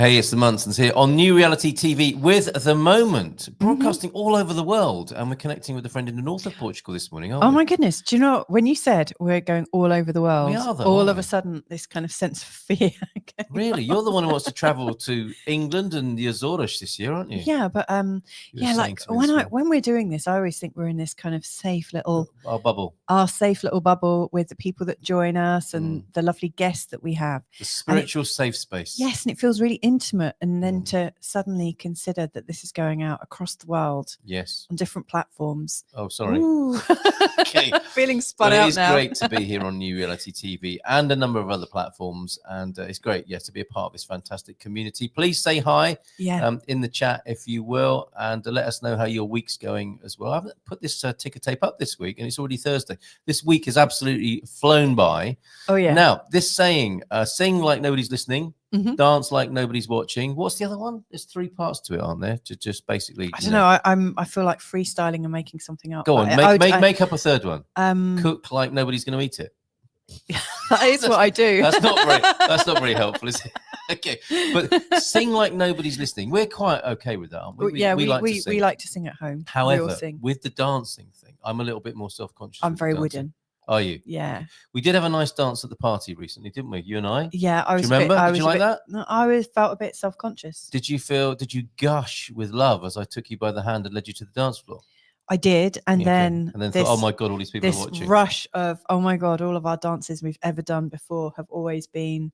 Hey, it's the Munsons here on New Reality TV with The Moment, broadcasting all over the world. And we're connecting with a friend in the north of Portugal this morning, aren't we? Oh my goodness. Do you know, when you said we're going all over the world, We are, though, all aren't of we? a sudden this kind of sense of fear came Really? You're the one who wants to travel to England and the Azores this year, aren't you? Yeah, but You were yeah, saying like to me this morning. when we're doing this, I always think we're in this kind of safe little Our safe little bubble with the people that join us and the lovely guests that we have. The spiritual safe space. Yes, and it feels really intimate. And then to suddenly consider that this is going out across the world. Yes. On different platforms. Oh, sorry. Okay. Feeling spun out now. It is great to be here on New Reality TV and a number of other platforms. And it's great, yes, to be a part of this fantastic community. Please say hi in the chat, if you will, and let us know how your week's going as well. I haven't put this ticker tape up this week, and it's already Thursday. This week has absolutely flown by. Oh, yeah. Now, this saying, sing like nobody's listening, dance like nobody's watching. What's the other one? There's 3 parts to it, aren't there? To just basically, I don't know. I feel like freestyling and making something up. Go on, make up a third one. Cook like nobody's going to eat it. That is what I do. That's not very helpful, is it? Okay, but sing like nobody's listening. We're quite okay with that, aren't we? We like to sing at home. However, with the dancing thing, I'm a little bit more self-conscious. I'm very wooden. Are you? Yeah. We did have a nice dance at the party recently, didn't we? You and I. Yeah, I was. Do you remember? Did you like that? No, I felt a bit self-conscious. Did you gush with love as I took you by the hand and led you to the dance floor? I did, and then thought, oh my God, all these people are watching. This rush of, oh my God, all of our dances we've ever done before have always been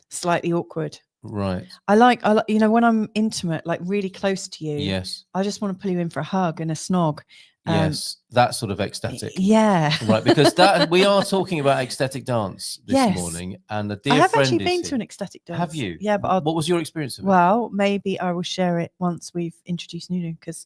slightly awkward. Right. I like, when I'm intimate, like really close to you. Yes. I just want to pull you in for a hug and a snog. Yes, that sort of ecstatic. Yeah. Right, because we are talking about ecstatic dance this morning, and a dear friend. I have actually been to an ecstatic dance. Have you? Yeah, but what was your experience of it? Well, maybe I will share it once we've introduced Nunu, because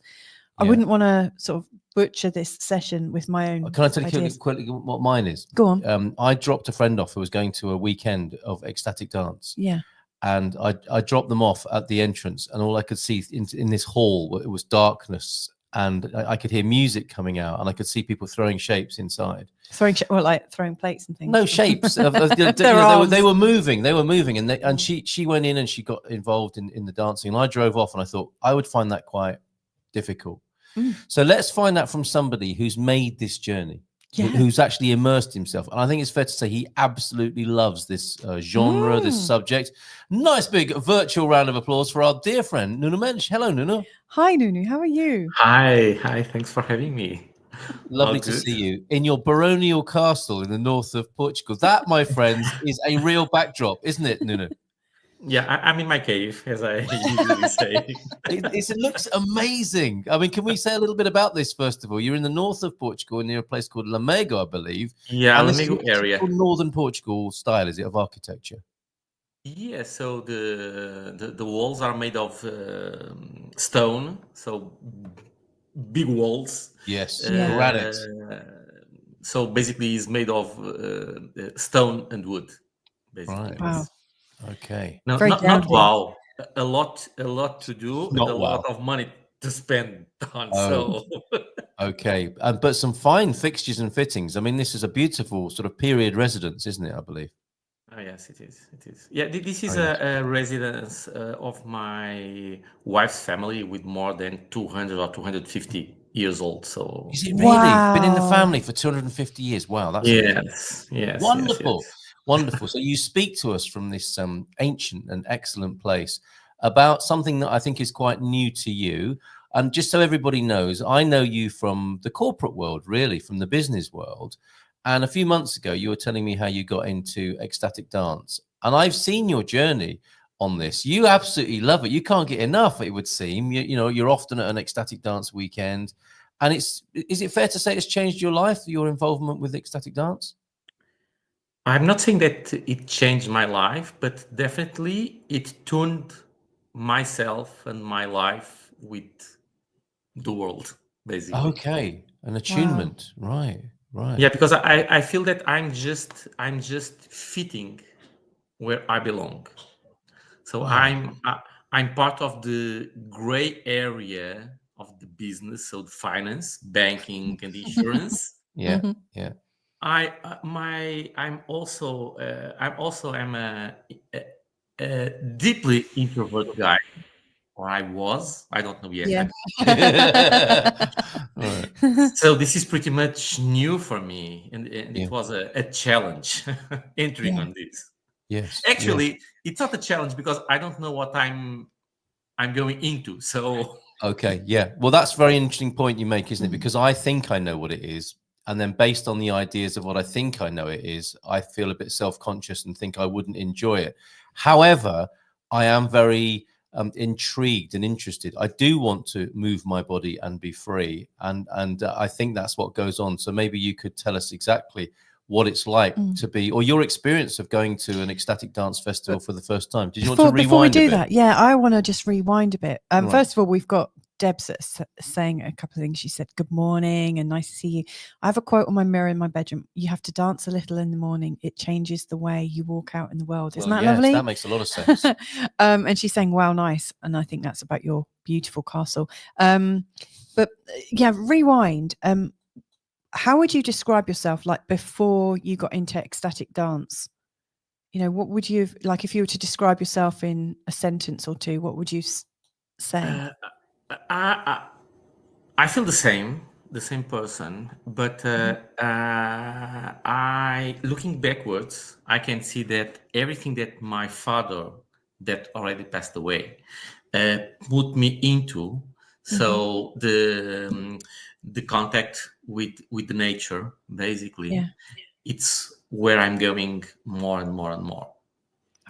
I wouldn't want to sort of butcher this session with my own. Can I tell you quickly what mine is? Go on. I dropped a friend off who was going to a weekend of ecstatic dance. Yeah. And I dropped them off at the entrance, and all I could see in this hall, it was darkness, and I could hear music coming out, and I could see people throwing shapes inside. Like throwing plates and things. No, shapes. They were moving. And she went in and she got involved in the dancing, and I drove off, and I thought I would find that quite difficult. So let's find out from somebody who's made this journey. Yeah. Who's actually immersed himself. And I think it's fair to say he absolutely loves this genre, this subject. Nice big virtual round of applause for our dear friend, Nunu Mensch. Hello, Nunu. Hi, Nunu. How are you? Hi. Thanks for having me. Lovely to see you in your baronial castle in the north of Portugal. That, my friends, is a real backdrop, isn't it, Nunu? Yeah, I'm in my cave, as I usually say. It looks amazing. I mean, can we say a little bit about this, first of all? You're in the north of Portugal, near a place called Lamego, I believe. Yeah, Lamego area. Northern Portugal style, is it, of architecture? Yeah, so the walls are made of stone, so big walls. Yes, granite. So basically, it's made of stone and wood, basically. Right. Wow. Okay. No, not wow. A lot to do, and a lot of money to spend on. Oh. So okay, but some fine fixtures and fittings. I mean, this is a beautiful sort of period residence, isn't it? I believe. Oh yes, it is. It is. Yeah, this is a residence of my wife's family with more than 200 or 250 years old. So is it really been in the family for 250 years? Wow, that's yes, wonderful. Yes. Wonderful. So you speak to us from this ancient and excellent place about something that I think is quite new to you. And just so everybody knows, I know you from the corporate world, really, from the business world. And a few months ago, you were telling me how you got into ecstatic dance. And I've seen your journey on this. You absolutely love it. You can't get enough, it would seem. You're often at an ecstatic dance weekend. And is it fair to say it's changed your life, your involvement with ecstatic dance? I'm not saying that it changed my life, but definitely it tuned myself and my life with the world, basically. Okay, an attunement, right. Yeah, because I feel that I'm just fitting where I belong. So I'm part of the gray area of the business, so the finance, banking, and insurance. Yeah. I'm also a a deeply introvert guy, or I was. I don't know yet. Yeah. Right. So this is pretty much new for me, and Yeah. it was a challenge entering Yeah. on this. Yes. Actually, it's not a challenge because I don't know what I'm going into. So Okay, yeah. Well, that's a very interesting point you make, isn't it? Because I think I know what it is. And then based on the ideas of what I think I know it is, I feel a bit self-conscious and think I wouldn't enjoy it. However, I am very intrigued and interested. I do want to move my body and be free. And I think that's what goes on. So maybe you could tell us exactly what it's like to be, or your experience of going to an ecstatic dance festival for the first time. Did you want to rewind before we do a bit? that? Yeah, I want to just rewind a bit. Right. First of all, we've got Deb's saying a couple of things. She said, "Good morning and nice to see you." I have a quote on my mirror in my bedroom. "You have to dance a little in the morning. It changes the way you walk out in the world." Isn't that lovely? That makes a lot of sense. And she's saying, "Wow, nice." And I think that's about your beautiful castle. But yeah, rewind. How would you describe yourself like before you got into ecstatic dance? You know, what would you like if you were to describe yourself in a sentence or two? What would you say? I feel the same person, but I looking backwards, I can see that everything that my father, that already passed away, put me into. So the contact with the nature, basically, it's where I'm going more and more and more.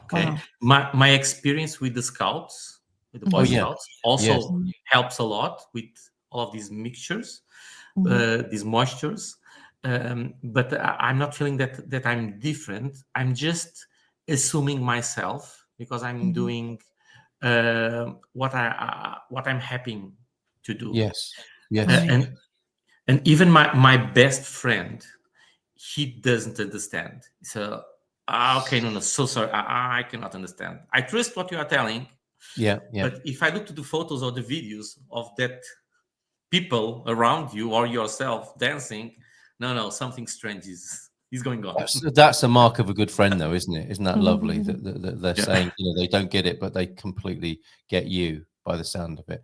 Okay, Wow. my experience with the scouts, with the Boy Scouts, also helps a lot with all of these mixtures, these moistures. But I'm not feeling that I'm different. I'm just assuming myself because I'm doing what I'm happy to do. Yes. And even my best friend, he doesn't understand. So okay, no, so sorry, I cannot understand. I trust what you are telling. Yeah. But if I look to the photos or the videos of that people around you or yourself dancing, no, something strange is going on. That's a mark of a good friend, though, isn't it? Isn't that lovely that they're saying, you know, they don't get it, but they completely get you by the sound of it.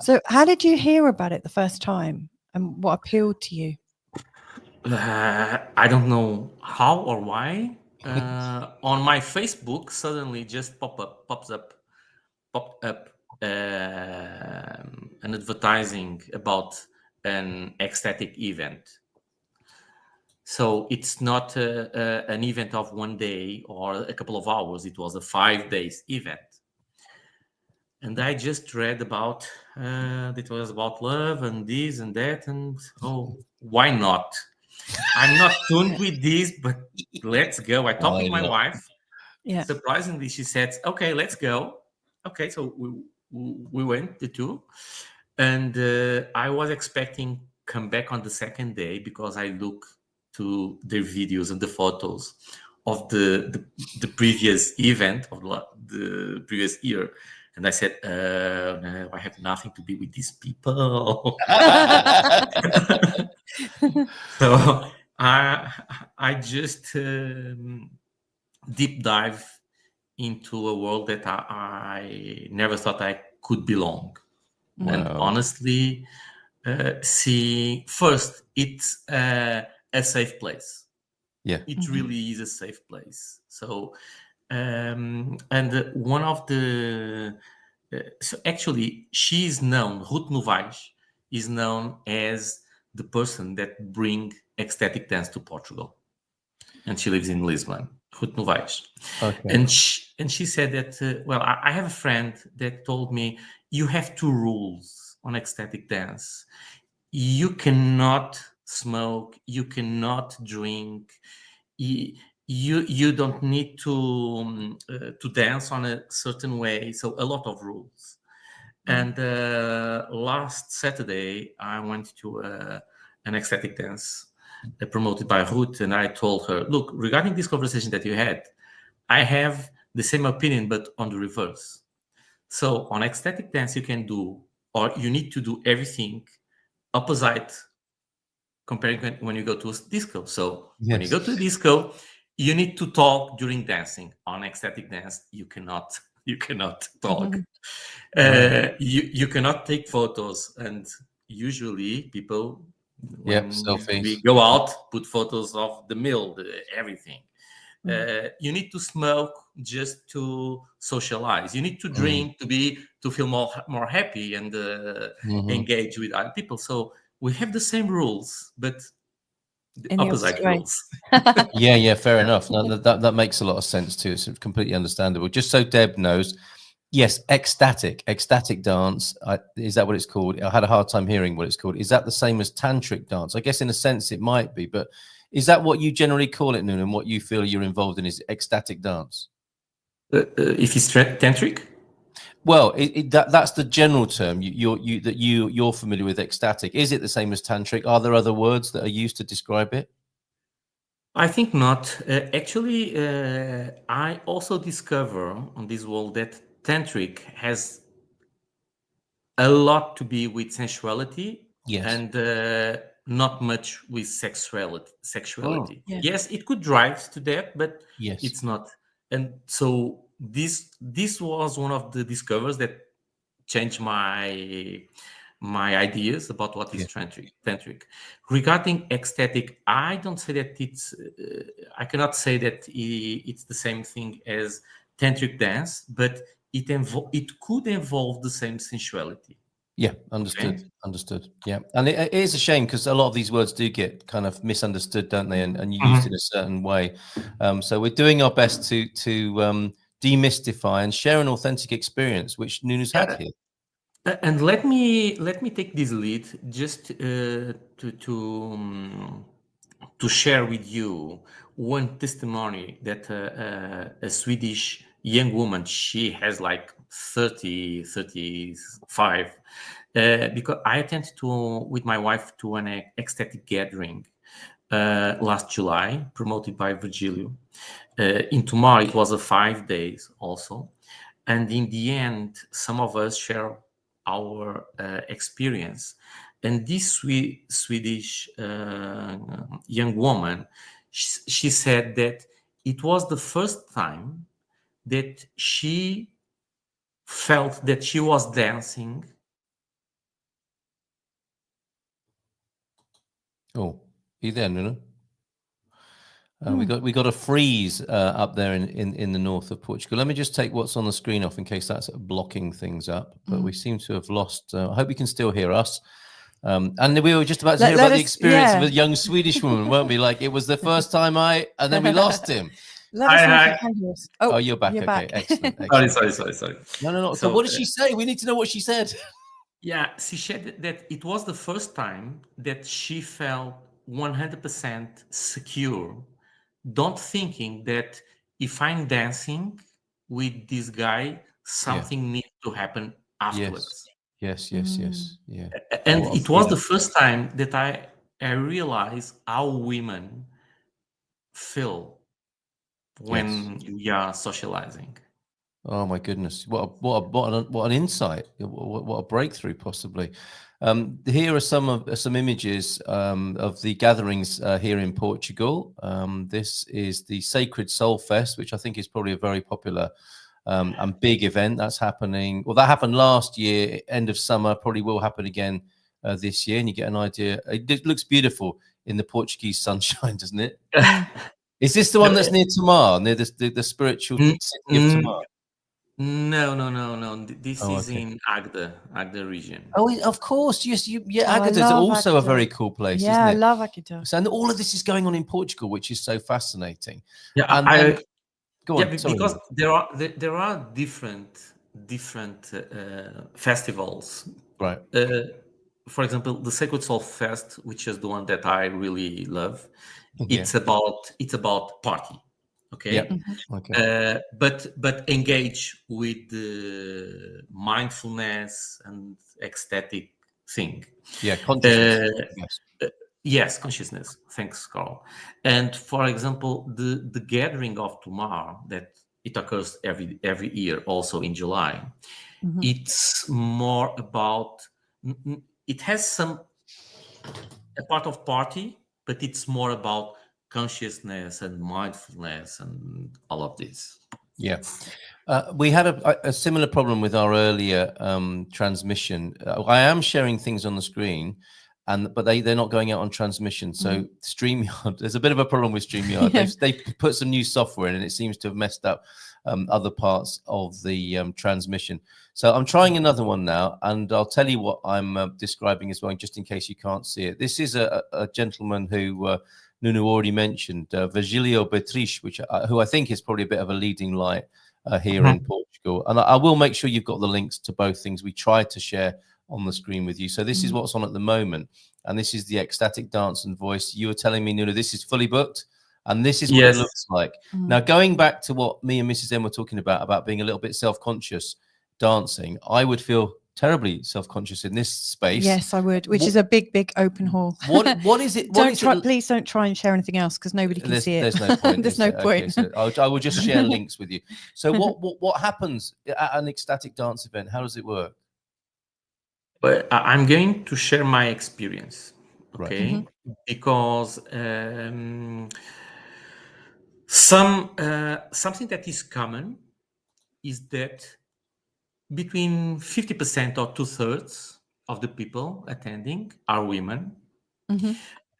So how did you hear about it the first time and what appealed to you? I don't know how or why. On my Facebook, suddenly just pops up an advertising about an ecstatic event. So it's not an event of one day or a couple of hours. It was a 5 days event. And I just read about it was about love and this and that, and why not? I'm not tuned with this, but let's go. I talked with my wife. Yeah. Surprisingly, she said, "Okay, let's go." Okay, so we went the two, and I was expecting come back on the second day because I look to their videos and the photos of the previous event of the previous year. And I said, no, I have nothing to be with these people. So I just deep dive into a world that I never thought I could belong. Wow. And honestly, see, first, it's a safe place. Yeah. It really is a safe place. So, and one of the so actually, she is known. Ruth Novaes is known as the person that bring ecstatic dance to Portugal, and she lives in Lisbon. Ruth Novaes, and she said that. Well, I have a friend that told me you have two rules on ecstatic dance. You cannot smoke. You cannot drink. You don't need to dance on a certain way. So a lot of rules. And last Saturday, I went to an ecstatic dance promoted by Ruth, and I told her, "Look, regarding this conversation that you had, I have the same opinion, but on the reverse. So on ecstatic dance, you can do, or you need to do everything opposite comparing when you go to a disco. So when you go to a disco, you need to talk during dancing. On ecstatic dance, you cannot talk. You cannot take photos, and usually people, when selfies. we go out, put photos of the meal, everything. Mm. You need to smoke just to socialize. You need to drink to feel more happy and engage with other people. So we have the same rules, but the In the opposite opposite way. rules. Yeah, fair enough. No, that makes a lot of sense too. It's completely understandable. Just so Deb knows, yes, ecstatic dance. Is that what it's called? I had a hard time hearing what it's called. Is that the same as tantric dance? I guess in a sense it might be, but is that what you generally call it, Noonan? What you feel you're involved in is ecstatic dance? If it's tantric? Well, that's the general term you're familiar with, ecstatic. Is it the same as tantric? Are there other words that are used to describe it? I think not. Actually, I also discover on this world that tantric has a lot to be with sensuality Yes. and not much with sexuality. Yeah. Yes, it could drive to that, but Yes. it's not. And so this was one of the discoveries that changed my ideas about what is tantric. Regarding ecstatic, I don't say that it's I cannot say that it's the same thing as tantric dance, but it could involve the same sensuality. Yeah, understood. Yeah, and it is a shame because a lot of these words do get kind of misunderstood, don't they? And used in a certain way. So we're doing our best to demystify and share an authentic experience, which Nunu's had here. And let me take this lead just to share with you one testimony that a Swedish young woman, she has like 30, 35, because I attended with my wife to an ecstatic gathering last July, promoted by Virgilio. In Tomorrow, it was a 5 days also. And in the end, some of us share our experience. And this Swedish young woman, she said that it was the first time that she felt that she was dancing. Oh, you there, Nuno? We got a freeze up there in the north of Portugal. Let me just take what's on the screen off in case that's blocking things up. But we seem to have lost. I hope you can still hear us. And we were just about to hear about the experience of a young Swedish woman, weren't we? Like it was the first time and then we lost him. Let us know if you can hear us. Oh, you're back. Okay, excellent. Sorry. No. So what did she say? We need to know what she said. Yeah, she said that it was the first time that she felt 100% secure, don't thinking that if I'm dancing with this guy, something needs to happen afterwards. Yes. Yeah. And it was the first time that I realized how women feel when we are socializing. Oh my goodness! What an insight! What a breakthrough, possibly. Here are some images of the gatherings here in Portugal. This is the Sacred Soul Fest, which I think is probably a very popular and big event that's happening. Well, that happened last year, end of summer. Probably will happen again this year, and you get an idea. It looks beautiful in the Portuguese sunshine, doesn't it? Is this the one that's near Tamar, near the spiritual city of Tamar? No. This is in Agda region. Oh, of course. Yes, Agadir is also a very cool place, isn't it? I love Agadir. So, and all of this is going on in Portugal, which is so fascinating. Yeah, go on. Because there are different festivals. Right. For example, the Sacred Soul Fest, which is the one that I really love. It's about party. Okay. Yep. Okay. But engage with the mindfulness and ecstatic thing. Yeah, consciousness. Yes, consciousness. Thanks, Carl. And for example, the gathering of Tomorrow, that it occurs every year, also in July. It's more about. It has a part of party, but it's more about consciousness and mindfulness and all of this. Yeah. We had a similar problem with our earlier transmission. I am sharing things on the screen, but they're not going out on transmission. So StreamYard, there's a bit of a problem with StreamYard. Yeah. They've put some new software in, and it seems to have messed up other parts of the transmission. So I'm trying another one now, and I'll tell you what I'm describing as well, just in case you can't see it. This is a gentleman who Nuno already mentioned, Virgilio Beatriz, who I think is probably a bit of a leading light here in Portugal. And I will make sure you've got the links to both things we tried to share on the screen with you. So this is what's on at the moment. And this is the ecstatic dance and voice. You were telling me, Nuno, this is fully booked. And this is what it looks like. Now, going back to what me and Mrs. M were talking about being a little bit self-conscious dancing, I would feel terribly self-conscious in this space. Yes, I would, which is a big open hall. What is it? Please don't try and share anything else, because nobody can see it. There's no point. There's no point. Okay, so I will just share links with you. So what happens at an ecstatic dance event? How does it work? But I'm going to share my experience, okay? Right. Because something that is common is that between 50% or 2/3 of the people attending are women.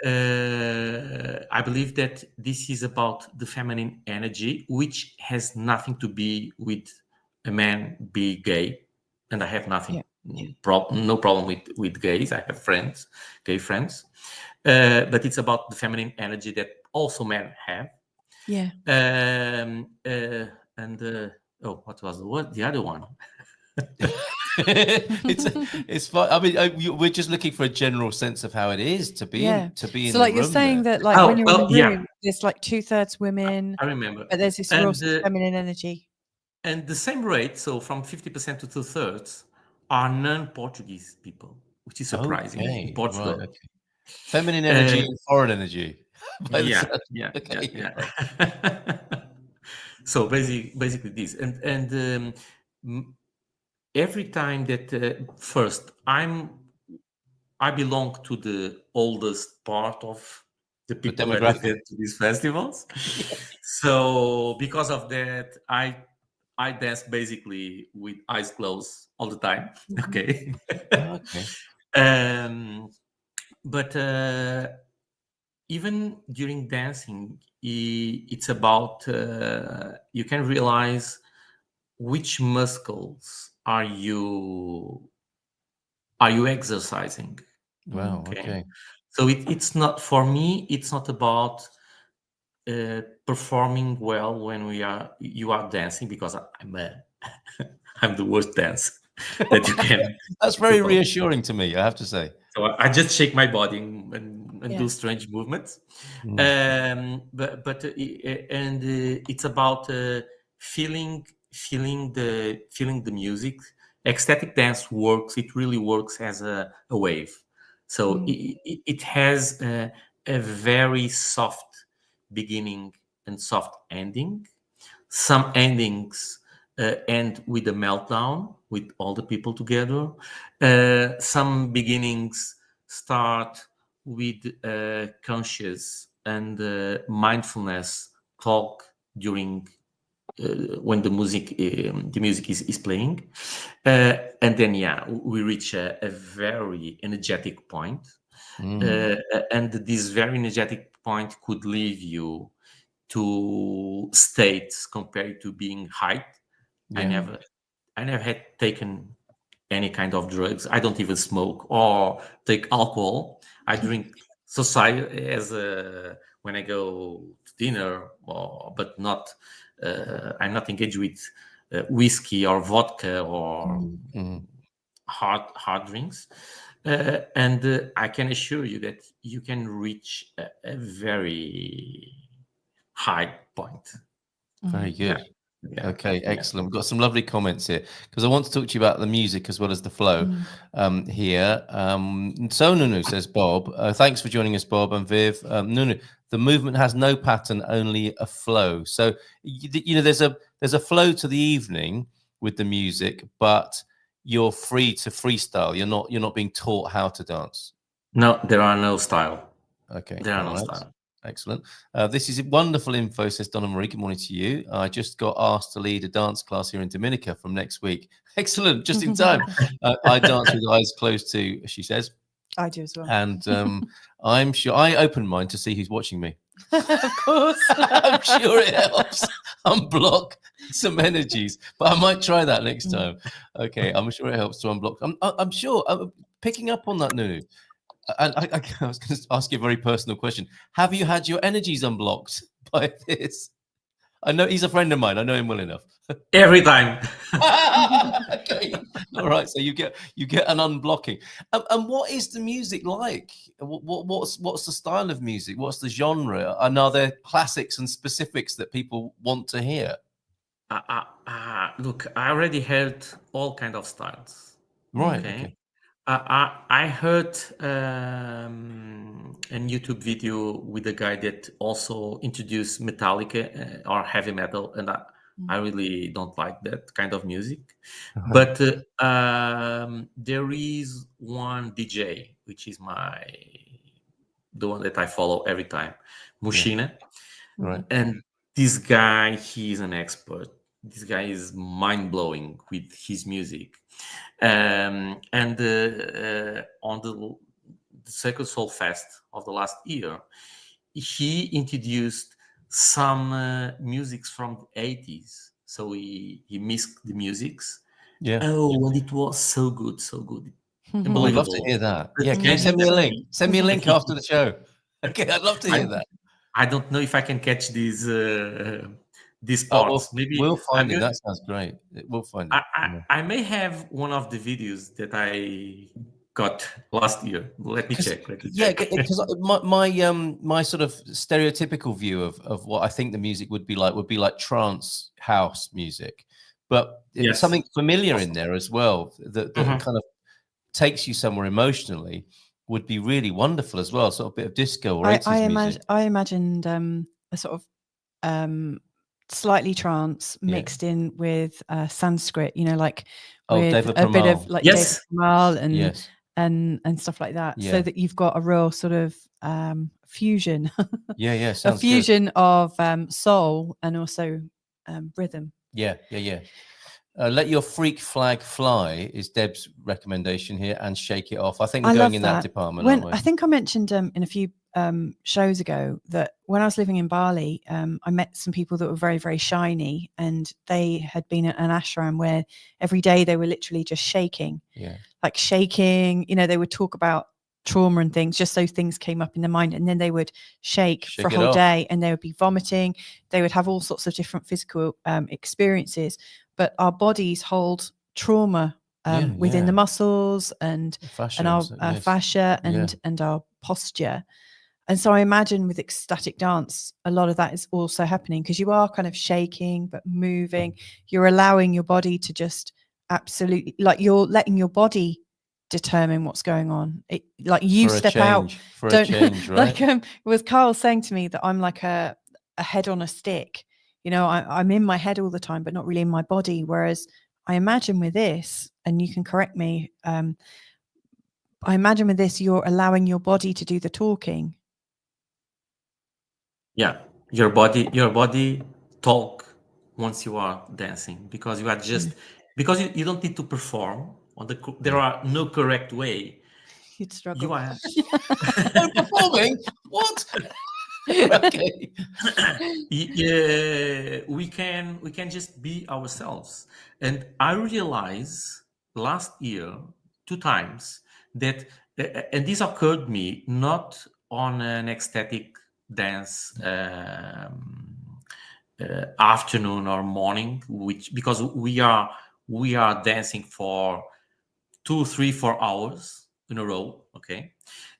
I believe that this is about the feminine energy, which has nothing to be with a man be gay, and I have nothing. No problem with gays. I have gay friends, but it's about the feminine energy that also men have. Yeah. What was the other one? it's fun. I mean, we're just looking for a general sense of how it is to be in So like you're saying that like when you're in the room, there's like 2/3 women. I remember. But there's this raw feminine energy. And the same rate, so from 50% to 2/3, are non-Portuguese people, which is surprising in Portugal. Right, okay. Feminine energy and foreign energy. Yeah. So basically this, and every time that first I belong to the oldest part of the people that attend to these festivals. So because of that, I dance basically with eyes closed all the time. Okay. But even during dancing, it's about you can realize which muscles are you exercising. Wow. Okay. So it's not, for me, it's not about performing well when you are dancing, because I'm the worst dancer that you can. That's very reassuring to me, I have to say. So I just shake my body and do strange movements. But it's about feeling the music. Ecstatic dance works. It really works as a wave. So it has a very soft beginning and soft ending. Some endings end with a meltdown with all the people together. Some beginnings start with conscious and mindfulness talk during when the music is playing, and then we reach a very energetic point, and this very energetic point could lead you to states compared to being high. I never had taken any kind of drugs. I don't even smoke or take alcohol. I drink society as when I go to dinner, but not. I'm not engaged with whiskey or vodka or hard drinks. And I can assure you that you can reach a very high point. Very good. Okay, excellent. We've got some lovely comments here, because I want to talk to you about the music as well as the flow here. So Nuno, says Bob, thanks for joining us, Bob and Viv. Nuno, the movement has no pattern, only a flow. So there's a flow to the evening with the music, but you're free to freestyle. You're not being taught how to dance. No, there are no style. Okay, there are no style. Excellent. This is wonderful info, says Donna Marie. Good morning to you. I just got asked to lead a dance class here in Dominica from next week. Excellent, just in time. I dance with eyes closed to, she says. I do as well. And I'm sure I open mine to see who's watching me. Of course. I'm sure it helps unblock some energies, but I might try that next time. Okay, I'm sure it helps to unblock. I'm sure, picking up on that, Nunu, I was going to ask you a very personal question. Have you had your energies unblocked by this? I know he's a friend of mine. I know him well enough. Every time. Okay. All right. So you get an unblocking. And what is the music like? What's the style of music? What's the genre? And are there classics and specifics that people want to hear? Look, I already heard all kind of styles. Right. Okay. I heard a YouTube video with a guy that also introduced Metallica or heavy metal, and I really don't like that kind of music. But there is one DJ, which is the one that I follow every time, Mushina. Right. And this guy, he's an expert. This guy is mind-blowing with his music. And on the Sacred Soul Fest of the last year, he introduced some musics from the 80s. So he mixed the musics. Yeah. Oh, and it was so good, so good. Oh, I'd Unbelievable. love to hear that. Yeah, can you send me a link? Send me a link after the show. Okay, I'd love to hear that. I don't know if I can catch these parts. Maybe we'll find it. That sounds great. We'll find it. I may have one of the videos that I got last year. Let me check. Yeah, because my sort of stereotypical view of what I think the music would be like trance house music, but Yes. something familiar in there as well that kind of takes you somewhere emotionally would be really wonderful as well. Sort of a bit of disco or 80s music. I imagined a sort of slightly trance mixed in with Sanskrit, like with David a bit Pramal. of like Yes. David Pramal and stuff like that, Yeah. so that you've got a real sort of fusion. Yeah, a sounds fusion of soul and also rhythm. good. Yeah. Let your freak flag fly is Deb's recommendation here, and shake it off. I think we're going in that department, aren't we? I think I mentioned in a few shows ago that when I was living in Bali, I met some people that were very, very shiny, and they had been at an ashram where every day they were literally just shaking. Yeah. Like shaking, they would talk about trauma and things, just so things came up in their mind, and then they would shake for a whole day, and they would be vomiting. They would have all sorts of different physical experiences, but our bodies hold trauma within the muscles and our fascia and our posture. And so I imagine with ecstatic dance, a lot of that is also happening because you are kind of shaking but moving. You're allowing your body to just absolutely, like, you're letting your body determine what's going on. Like you step out for a change, right? Like was Carl saying to me that I'm like a head on a stick. I'm in my head all the time, but not really in my body. Whereas I imagine with this, and you can correct me, I imagine with this, you're allowing your body to do the talking. Yeah, your body talk once you are dancing, because you are just because you don't need to perform on there are no correct way. You'd struggle. You are no performing. What? Okay. Yeah, we can just be ourselves. And I realized last year 2 times that, and this occurred me not on an ecstatic dance afternoon or morning, because we are dancing for 2, 3, 4 hours in a row, okay.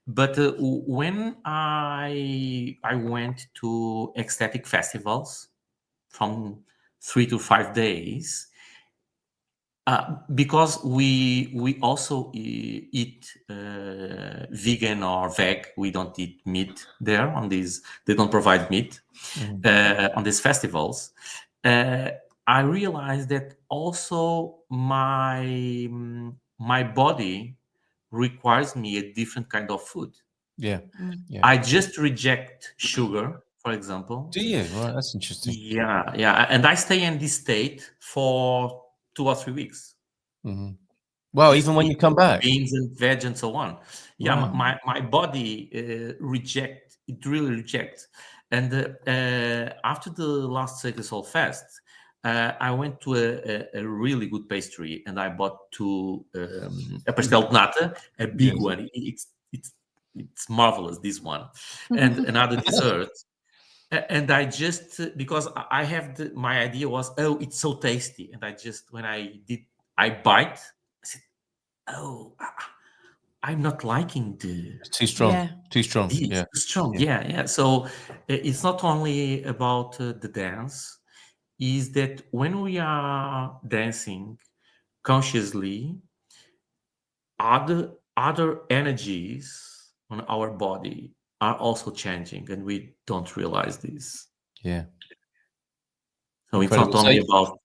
But when I went to ecstatic festivals from 3 to 5 days, because we also eat vegan or veg. We don't eat meat there on these. They don't provide meat on these festivals. I realized that also my body requires me a different kind of food. Yeah. Mm. Yeah. I just reject sugar, for example. Do you? Right. That's interesting. Yeah, yeah. And I stay in this state for 2 or 3 weeks. Mm-hmm. Well, Just even when you eating come back. beans and veg and so on. Yeah, Wow. my body it really rejects. And after the last Sacred Soul Fest, I went to a really good pastry, and I bought a pastel de nata, a big Yes. one. It's marvelous, this one, and another dessert. And I just because I have my idea was, oh, it's so tasty, and I just when I bite, I said, oh, I'm not liking It's too strong. Yeah. Too strong. this Yeah. too strong. Yeah. Yeah. So it's not only about the dance, is that when we are dancing consciously, other energies on our body are also changing, and we don't realize this. Yeah. So it's Incredible. not only about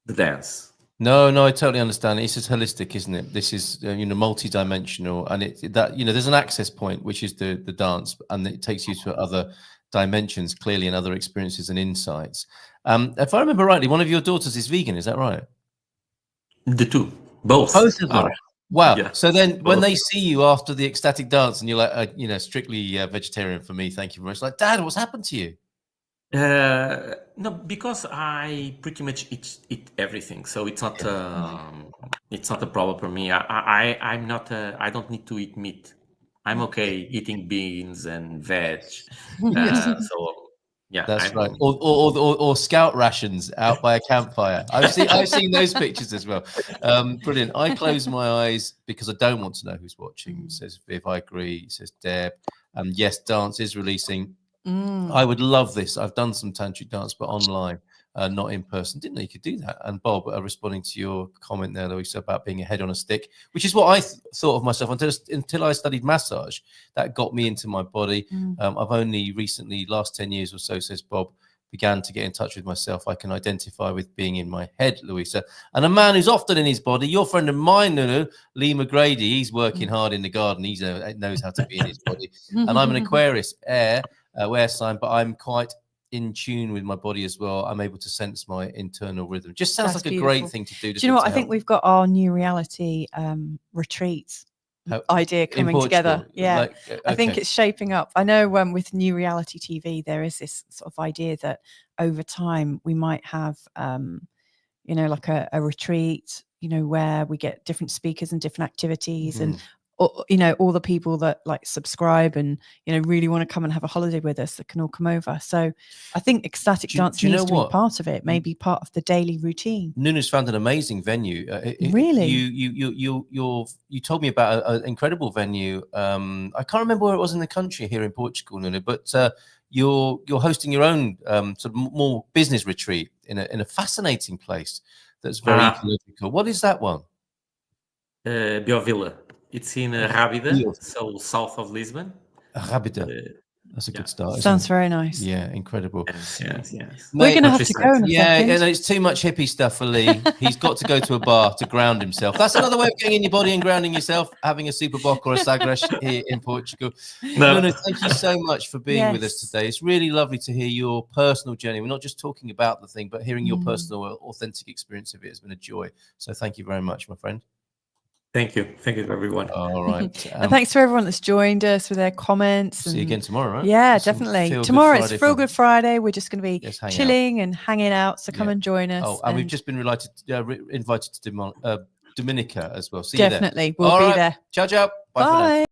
the dance. No, I totally understand. It's just holistic, isn't it? This is multi-dimensional, and that there's an access point, which is the dance, and it takes you to other dimensions, clearly, and other experiences and insights. If I remember rightly, one of your daughters is vegan. Is that right? The two, both Both of them. are. Wow. Yeah, So then, when both. they see you after the ecstatic dance, and you're like, strictly vegetarian for me, thank you very much. Like, Dad, what's happened to you? No, because I pretty much eat everything, so it's not a problem for me. I'm not I don't need to eat meat. I'm okay eating beans and veg. So yeah, That's right. Or scout rations out by a campfire. I've seen those pictures as well. Brilliant. I close my eyes because I don't want to know who's watching. Says Viv, I agree. Says Deb. Yes, dance is releasing. I would love this. I've done some tantric dance, but online, not in person. Didn't know you could do that. And Bob, responding to your comment there, Louisa, about being a head on a stick, which is what I thought of myself until I studied massage. That got me into my body. I've only recently, last 10 years or so, says Bob, began to get in touch with myself. I can identify with being in my head, Louisa. And a man who's often in his body, your friend of mine, Lulu, Lee McGrady, he's working hard in the garden. He knows how to be in his body. And I'm an Aquarius, air sign, but I'm quite in tune with my body as well. I'm able to sense my internal rhythm. Just sounds That's like beautiful. a great thing to do. Do you know what? I think we've got our new reality retreats idea coming together. Yeah, I think it's shaping up. I know with new reality TV, there is this sort of idea that over time we might have, like a retreat, where we get different speakers and different activities and all the people that like subscribe and really want to come and have a holiday with us that can all come over. So I think ecstatic dance needs to be part of it, maybe part of the daily routine. Nuna's found an amazing venue. Really? You told me about an incredible venue. I can't remember where it was in the country here in Portugal, Nuna, but you're hosting your own sort of more business retreat in a fascinating place that's very ecological. What is that one? Biovilla. It's in Rábida, so south of Lisbon. Rábida. That's a good start. Sounds very nice. Yeah, incredible. Yes. We're going to have to go in a second. Yeah, it's too much hippie stuff for Lee. He's got to go to a bar to ground himself. That's another way of getting in your body and grounding yourself, having a super bock or a sagres here in Portugal. No, thank you so much for being with us today. It's really lovely to hear your personal journey. We're not just talking about the thing, but hearing your personal, authentic experience of it has been a joy. So thank you very much, my friend. Thank you everyone. All right. And thanks to everyone that's joined us with their comments. See you again tomorrow, right? Yeah, definitely. Tomorrow it's Feel Good Friday. We're just going to be chilling and hanging out. So come and join us. Oh, and we've just been invited to Dominica as well. See you there. Definitely. We'll be there. Ciao, ciao. Bye. For now.